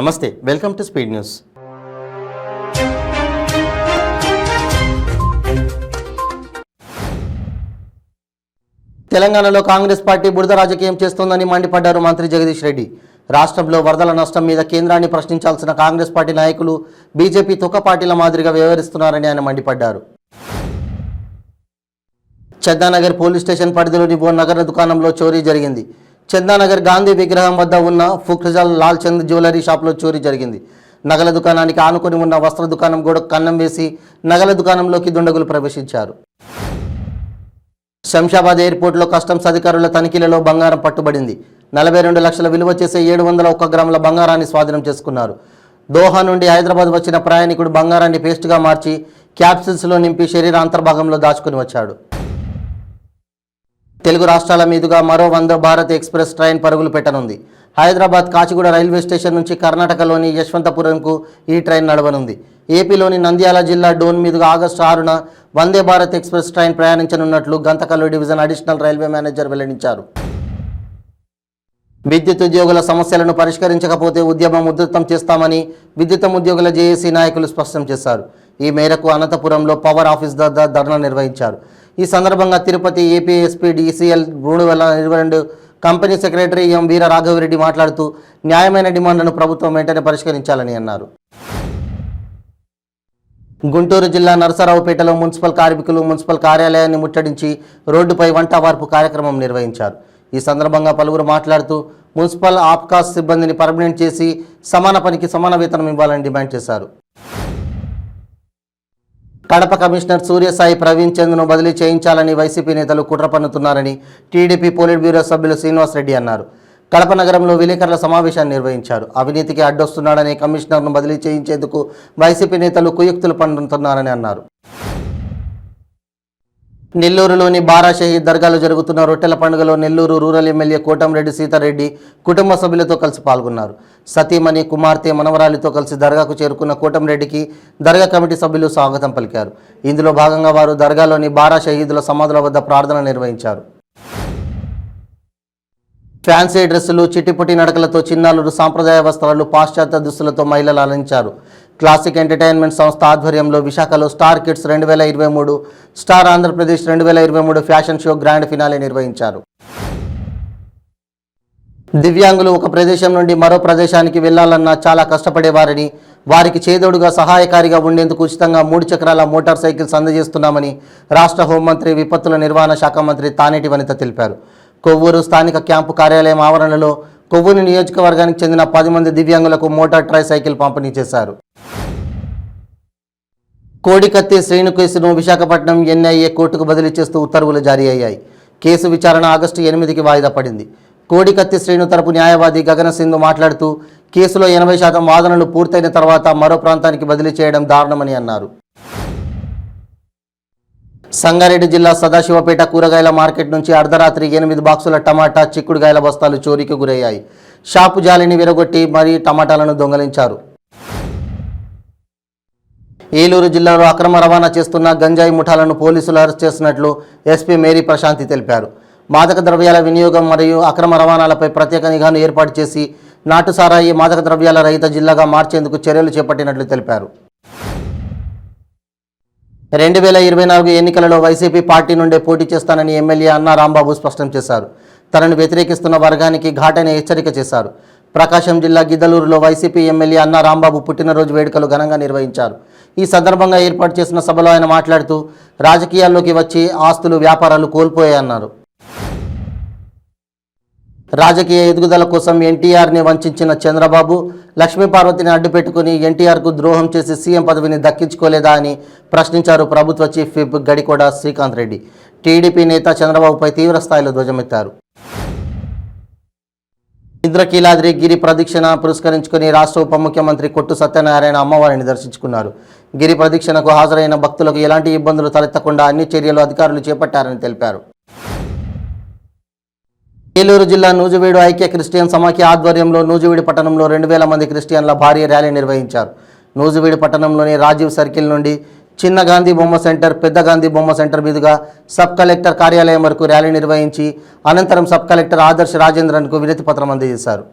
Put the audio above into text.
నమస్తే, welcome to speed news. తెలంగాణలో Congress party బురద రాజకీయం చేస్తోందని మండిపడ్డారు మంత్రి జగదీష్ రెడ్డి. రాష్ట్రంలో వరదల నష్టం మీద కేంద్రాన్ని ప్రశ్నించాల్సిన కాంగ్రెస్ పార్టీ నాయకులు బీజేపీ తొక్క పార్టీల మాదిరిగా వ్యవహరిస్తున్నారని ఆయన మండిపడ్డారు. చందానగర్ పోలీస్ స్టేషన్ పరిధిలోని ఓ నగర దుకాణంలో చోరీ జరిగింది. చందానగర్ గాంధీ విగ్రహం వద్ద ఉన్న ఫుక్రజల్ లాల్ చంద్ జ్యువెలరీ షాప్లో చోరీ జరిగింది. నగల దుకాణానికి ఆనుకొని ఉన్న వస్త్ర దుకాణం గోడకు కన్నం వేసి నగల దుకాణంలోకి దుండగులు ప్రవేశించారు. శంషాబాద్ ఎయిర్పోర్ట్లో కస్టమ్స్ అధికారుల తనిఖీలలో బంగారం పట్టుబడింది. 42 లక్షల విలువ చేసే 701 గ్రాముల బంగారాన్ని స్వాధీనం చేసుకున్నారు. దోహా నుండి హైదరాబాద్ వచ్చిన ప్రయాణికుడు బంగారాన్ని పేస్ట్గా మార్చి క్యాప్సిల్స్లో నింపి శరీర అంతర్భాగంలో దాచుకుని వచ్చాడు. తెలుగు రాష్ట్రాల మీదుగా మరో వందే భారత్ ఎక్స్ప్రెస్ ట్రైన్ పరుగులు పెట్టనుంది. హైదరాబాద్ కాచిగూడ రైల్వే స్టేషన్ నుంచి కర్ణాటకలోని యశ్వంతపురంకు ఈ ట్రైన్ నడవనుంది. ఏపీలోని నంద్యాల జిల్లా డోన్ మీదుగా ఆగస్టు 6న వందే భారత్ ఎక్స్ప్రెస్ ట్రైన్ ప్రయాణించనున్నట్లు Guntakal division additional railway manager వెల్లడించారు. విద్యుత్ ఉద్యోగుల సమస్యలను పరిష్కరించకపోతే ఉద్యమం ఉధృతం చేస్తామని విద్యుత్ ఉద్యోగుల జేఏసీ నాయకులు స్పష్టం చేశారు. ఈ మేరకు అనంతపురంలో పవర్ ఆఫీస్ వద్ద ధర్నా నిర్వహించారు. ఈ సందర్భంగా Tirupati APSP DCL 322 company secretary M Veera Raghavareddy మాట్లాడుతూ న్యాయమైన డిమాండ్లను ప్రభుత్వం వెంటనే పరిష్కరించాలని అన్నారు. గుంటూరు జిల్లా నరసరావుపేటలో మున్సిపల్ కార్మికులు మున్సిపల్ కార్యాలయాన్ని ముట్టడించి రోడ్డుపై వంట వార్పు కార్యక్రమం నిర్వహించారు. ఈ సందర్భంగా పలువురు మాట్లాడుతూ మున్సిపల్ ఆప్కాస్ సిబ్బందిని పర్మనెంట్ చేసి సమాన పనికి సమాన వేతనం ఇవ్వాలని డిమాండ్ చేశారు. కడప కమిషనర్ సూర్యసాయి ప్రవీణ్ చంద్ను బదిలీ చేయించాలని వైసీపీ నేతలు కుట్ర పన్నుతున్నారని టీడీపీ పోలిట్ బ్యూరో సభ్యులు శ్రీనివాసరెడ్డి అన్నారు. కడప నగరంలో విలేకరుల సమావేశాన్ని నిర్వహించారు. అవినీతికి అడ్డొస్తున్నాడని కమిషనర్ను బదిలీ చేయించేందుకు వైసీపీ నేతలు కుయుక్తులు పన్నుతున్నారని అన్నారు. నెల్లూరులోని బారా షహీద్ దర్గాలో జరుగుతున్న రొట్టెల పండుగలో నెల్లూరు రూరల్ ఎమ్మెల్యే కోటంరెడ్డి సీతారెడ్డి కుటుంబ సభ్యులతో కలిసి పాల్గొన్నారు. సతీమణి కుమార్తె మనవరాలితో కలిసి దర్గాకు చేరుకున్న కోటంరెడ్డికి దర్గా కమిటీ సభ్యులు స్వాగతం పలికారు. ఇందులో భాగంగా వారు దర్గాలోని బారా షహీదుల సమాధుల వద్ద ప్రార్థన నిర్వహించారు. ఫ్యాన్సీ డ్రెస్సులు చిట్టిపుట్టి నడకలతో చిన్నారులు సాంప్రదాయ వస్త్రాలు పాశ్చాత్య దుస్తులతో మహిళలు అలంచారు. క్లాసిక్ ఎంటర్టైన్మెంట్ సంస్థ ఆధ్వర్యంలో విశాఖలో star kids 2023 star Andhra Pradesh 2023 fashion show grand finale నిర్వహించారు. దివ్యాంగులు ఒక ప్రదేశం నుండి మరో ప్రదేశానికి వెళ్లాలన్నా చాలా కష్టపడేవారని, వారికి చేదోడుగా సహాయకారిగా ఉండేందుకు ఉచితంగా 3 చక్రాల మోటార్ సైకిల్స్ అందజేస్తున్నామని రాష్ట్ర హోంమంత్రి విపత్తుల నిర్వహణ శాఖ మంత్రి తానేటి వనిత తెలిపారు. కొవ్వూరు స్థానిక క్యాంపు కార్యాలయం ఆవరణలో కొవ్వూరు నియోజకవర్గానికి చెందిన 10 మంది దివ్యాంగులకు మోటార్ ట్రై సైకిల్ పంపిణీ చేశారు. కోడికత్తి శ్రీను కేసును విశాఖపట్నం NIA కోర్టుకు బదిలీ చేస్తూ ఉత్తర్వులు జారీ అయ్యాయి. కేసు విచారణ ఆగస్టు 8కి వాయిదా పడింది. కోడికత్తి శ్రీను తరపు న్యాయవాది గగన సింధు మాట్లాడుతూ కేసులో 80% వాదనలు పూర్తయిన తర్వాత మరో ప్రాంతానికి బదిలీ చేయడం దారుణమని అన్నారు. సంగారెడ్డి జిల్లా సదాశివపేట కూరగాయల మార్కెట్ నుంచి అర్ధరాత్రి 8 బాక్సుల టమాటా చిక్కుడుగాయల బస్తాలు చోరీకి గురయ్యాయి. షాపు జాలిని విరగొట్టి మరీ టమాటాలను దొంగలించారు. ఏలూరు జిల్లాలో అక్రమ రవాణా చేస్తున్న గంజాయి ముఠాలను పోలీసులు అరెస్ట్ చేసినట్లు SP మేరీ ప్రశాంతి తెలిపారు. మాదక ద్రవ్యాల వినియోగం మరియు అక్రమ రవాణాలపై ప్రత్యేక నిఘాను ఏర్పాటు చేసి నాటుసారాయి మాదక ద్రవ్యాల రహిత జిల్లాగా మార్చేందుకు చర్యలు చేపట్టినట్లు తెలిపారు. 2024 ఎన్నికలలో వైసీపీ పార్టీ నుండే పోటీ చేస్తానని ఎమ్మెల్యే అన్నా రాంబాబు స్పష్టం చేశారు. తనను వ్యతిరేకిస్తున్న వర్గానికి ఘాటైన హెచ్చరిక చేశారు. ప్రకాశం జిల్లా గిద్దలూరులో వైసీపీ ఎమ్మెల్యే అన్నా రాంబాబు పుట్టినరోజు వేడుకలు ఘనంగా నిర్వహించారు. ఈ సందర్భంగా ఏర్పాటు చేసిన సభలో ఆయన మాట్లాడుతూ రాజకీయాల్లోకి వచ్చి ఆస్తులు వ్యాపారాలు కోల్పోయాయన్నారు. రాజకీయ ఎదుగుదల కోసం NTRని వంచిన చంద్రబాబు లక్ష్మీపార్వతిని అడ్డుపెట్టుకుని NTRకు ద్రోహం చేసి సీఎం పదవిని దక్కించుకోలేదా అని ప్రశ్నించారు ప్రభుత్వ chief whip Gadikota Srikanth Reddy. TDP నేత చంద్రబాబుపై తీవ్ర స్థాయిలో ధ్వజమెత్తారు. ఇంద్రకీలాద్రి గిరి ప్రదక్షిణ పురస్కరించుకుని రాష్ట్ర ఉప ముఖ్యమంత్రి కొట్టు సత్యనారాయణ అమ్మవారిని దర్శించుకున్నారు. గిరి ప్రదక్షిణకు హాజరైన భక్తులకు ఎలాంటి ఇబ్బందులు తలెత్తకుండా అన్ని చర్యలు అధికారులు చేపట్టారని తెలిపారు. ఏలూరు జిల్లా నూజివీడు ఐక్య క్రిస్టియన్ సమాఖ్య ఆధ్వర్యంలో నూజివీడు పట్టణంలో 2000 మంది క్రిస్టియన్ల భారీ ర్యాలీ నిర్వహించారు. నూజివీడు పట్టణంలోని రాజీవ్ సర్కిల్ నుండి చిన్న గాంధీ బొమ్మ సెంటర్, పెద్ద గాంధీ బొమ్మ సెంటర్ మీదుగా సబ్ కలెక్టర్ కార్యాలయం వరకు ర్యాలీ నిర్వహించి అనంతరం సబ్ కలెక్టర్ ఆదర్శ్ రాజేంద్రన్కు వినతి పత్రం అందజేశారు.